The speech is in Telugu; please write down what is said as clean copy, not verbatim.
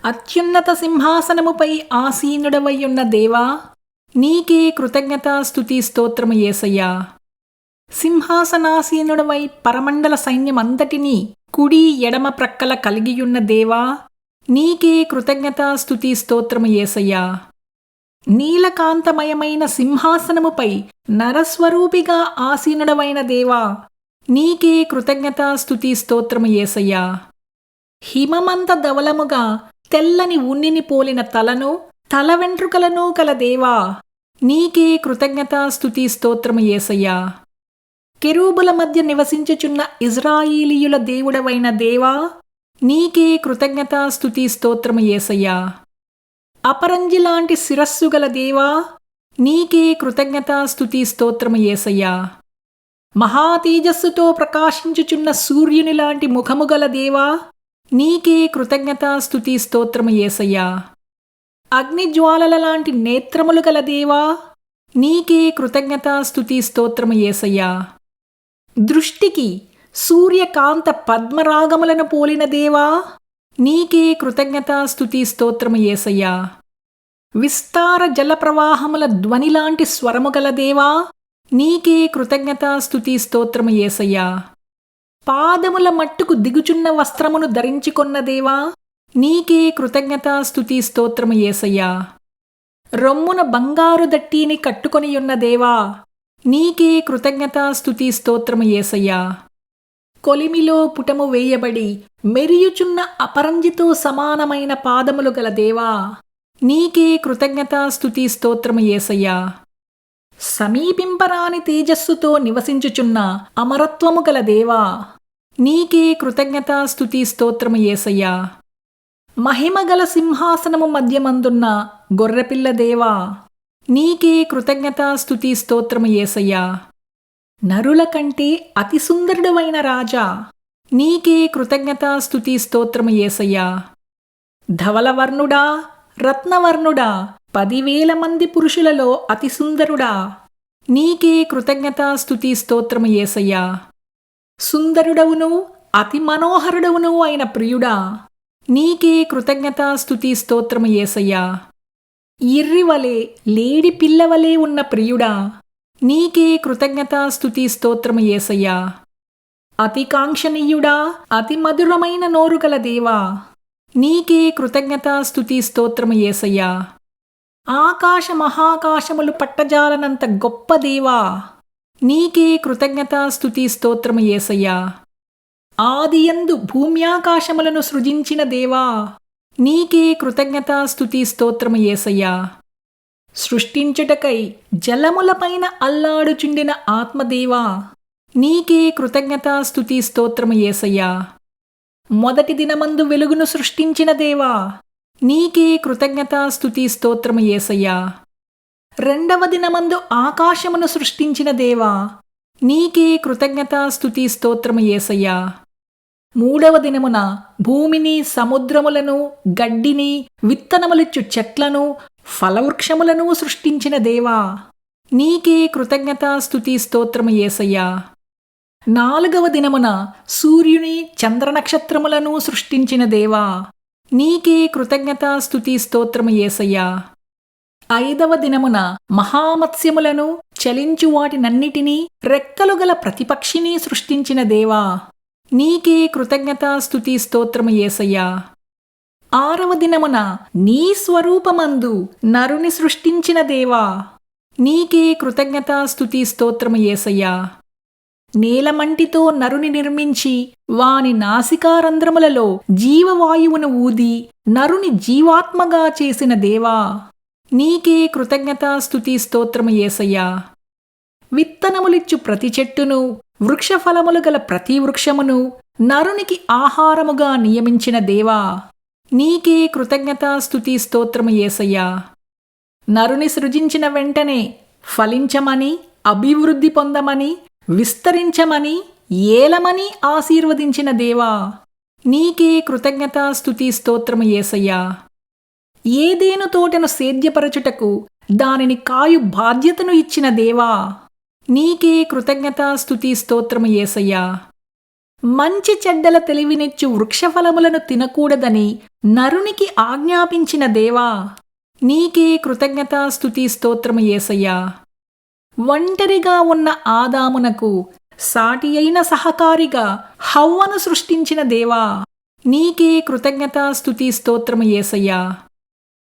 అత్యున్నత సింహాసనముపై ఆసీనుడవయ్యున్న దేవా, నీకే కృతజ్ఞతాస్తుతి స్తోత్రము యేసయ్యా. సింహాసనాసీనుడవై పరమండల సైన్యమంతటినీ కుడి ఎడమ ప్రక్కల కలిగియున్న దేవా, నీకే కృతజ్ఞతాస్తుతి స్తోత్రము యేసయ్యా. నీలకాంతమయమైన సింహాసనముపై నరస్వరూపిగా ఆసీనుడవైన దేవా, నీకే కృతజ్ఞతాస్తుతి స్తోత్రము యేసయ్యా. హిమమంత ధవలముగా తెల్లని ఉన్నిని పోలిన తలను తల వెంట్రుకలను కల దేవా, నీకే కృతజ్ఞతాస్తుతి స్తోత్రము యేసయ్యా. కెరూబుల మధ్య నివసించుచున్న ఇజ్రాయేలీయుల దేవుడవైన దేవా, నీకే కృతజ్ఞతాస్తుతి స్తోత్రము యేసయ్యా. అపరంజిలాంటి శిరస్సు గల దేవా, నీకే కృతజ్ఞతాస్తుతి స్తోత్రము యేసయ్యా. మహాతేజస్సుతో ప్రకాశించుచున్న సూర్యుని లాంటి ముఖము గల దేవా, నీకే కృతజ్ఞతాస్తుతి స్తోత్రము యేసయ్యా. అగ్నిజ్వాలల లాంటి నేత్రములు గల దేవా, నీకే కృతజ్ఞతాస్తుతి స్తోత్రము యేసయ్యా. దృష్టికి సూర్యకాంత పద్మరాగములను పోలిన దేవా, నీకే కృతజ్ఞతాస్తుతి స్తోత్రము యేసయ్యా. విస్తార జలప్రవాహముల ధ్వనిలాంటి స్వరము గల దేవా, నీకే కృతజ్ఞతాస్తుతి స్తోత్రము యేసయ్యా. పాదముల మట్టుకు దిగుచున్న వస్త్రమును ధరించుకొన్న దేవా, నీకే కృతజ్ఞతాస్తుతి స్తోత్రము యేసయ్యా. రొమ్మున బంగారు దట్టీని కట్టుకొనియున్న దేవా, నీకే కృతజ్ఞతాస్తుతి స్తోత్రము యేసయ్యా. కొలిమిలో పుటము వేయబడి మెరియుచున్న అపరంజితో సమానమైన పాదములు గల దేవా, నీకే కృతజ్ఞతాస్తుతి స్తోత్రము యేసయ్యా. సమీపింపరాని తేజస్సుతో నివసించుచున్న అమరత్వము గల దేవా, నీకే కృతజ్ఞతాస్తుతి స్తోత్రము యేసయ్యా. మహిమగల సింహాసనము మధ్యమందున్న గొర్రెపిల్ల దేవా, నీకే కృతజ్ఞతాస్తుతి స్తోత్రము యేసయ్యా. నరుల కంటే అతి సుందరుడవైన రాజా, నీకే కృతజ్ఞతాస్తుతి స్తోత్రము యేసయ్యా. ధవలవర్ణుడా, రత్నవర్ణుడా, 10,000 మంది పురుషులలో అతి సుందరుడా, నీకే కృతజ్ఞతాస్తుతి స్తోత్రము యేసయ్యా. సుందరుడవును అతి మనోహరుడవును అయిన ప్రియుడా, నీకే కృతజ్ఞతాస్తుతి స్తోత్రము యేసయ్యా. ఇర్రివలే లేడి పిల్లవలే ఉన్న ప్రియుడా, నీకే కృతజ్ఞతాస్తుతి స్తోత్రము యేసయ్యా. అతి కాంక్షణీయుడా, అతి మధురమైన నోరుగల దేవా, నీకే కృతజ్ఞతాస్తుతి స్తోత్రము యేసయ్యా. ఆకాశ మహాకాశములు పట్టజాలనంత గొప్ప దేవా, నీకే కృతజ్ఞతాస్తుతి స్తోత్రము యేసయ్యా. ఆదియందు భూమ్యాకాశములను సృజించిన దేవా, నీకే కృతజ్ఞతాస్తుతి స్తోత్రము యేసయ్యా. సృష్టించుటకై జలములపైన అల్లాడుచుండిన ఆత్మదేవా, నీకే కృతజ్ఞతాస్తుతి స్తోత్రము యేసయ్యా. మొదటి దినమందు వెలుగును సృష్టించిన దేవా, నీకే కృతజ్ఞతాస్తుతి స్తోత్రము యేసయ్యా. రెండవ దినమందు ఆకాశమును సృష్టించిన దేవా, నీకే కృతజ్ఞతాస్తుతి స్తోత్రము యేసయ్యా. మూడవ దినమున భూమిని, సముద్రములను, గడ్డిని, విత్తనములిచ్చు చెట్లను, ఫలవృక్షములను సృష్టించిన దేవా, నీకే కృతజ్ఞతాస్తుతి స్తోత్రము యేసయ్యా. నాలుగవ దినమున సూర్యుని, చంద్రనక్షత్రములను సృష్టించిన దేవా, నీకే కృతజ్ఞతాస్తుతి స్తోత్రము యేసయ్యా. ఐదవ దినమున మహామత్స్యములను, చలించు వాటినన్నిటినీ, రెక్కలు గల ప్రతిపక్షిని సృష్టించిన దేవా, నీకే కృతజ్ఞతాస్తుతి స్తోత్రము యేసయ్యా. ఆరవ దినమున నీ స్వరూపమందు నరుని సృష్టించిన దేవా, నీకే కృతజ్ఞతాస్తుతి స్తోత్రము యేసయ్యా. నేలమంటితో నరుని నిర్మించి వాని నాసికారంధ్రములలో జీవవాయువును ఊది నరుని జీవాత్మగా చేసిన దేవా, నీకే కృతజ్ఞతాస్తుతి స్తోత్రము యేసయ్యా. విత్తనములిచ్చు ప్రతి చెట్టును, వృక్షఫలములు గల ప్రతి వృక్షమును నరునికి ఆహారముగా నియమించిన దేవా, నీకే కృతజ్ఞతాస్తుతి స్తోత్రము యేసయ్యా. నరుని సృజించిన వెంటనే ఫలించమని, అభివృద్ధి పొందమని, విస్తరించమని, ఏలమని ఆశీర్వదించిన దేవా, నీకే కృతజ్ఞతాస్తుతి స్తోత్రము యేసయ్యా. ఏదేను తోటను సేద్యపరచుటకు దానిని కాయు బాధ్యతను ఇచ్చిన దేవా, నీకే కృతజ్ఞతాస్తుతి స్తోత్రము యేసయ్యా. మంచి చెడ్డల తెలివినిచ్చు వృక్షఫలములను తినకూడదని నరునికి ఆజ్ఞాపించిన దేవా, నీకే కృతజ్ఞతాస్తుతి స్తోత్రము యేసయ్యా. ఒంటరిగా ఉన్న ఆదామునకు సాటి అయిన సహకారిగా హవ్వను సృష్టించిన దేవా, నీకే కృతజ్ఞతాస్తుతి స్తోత్రము యేసయ్యా.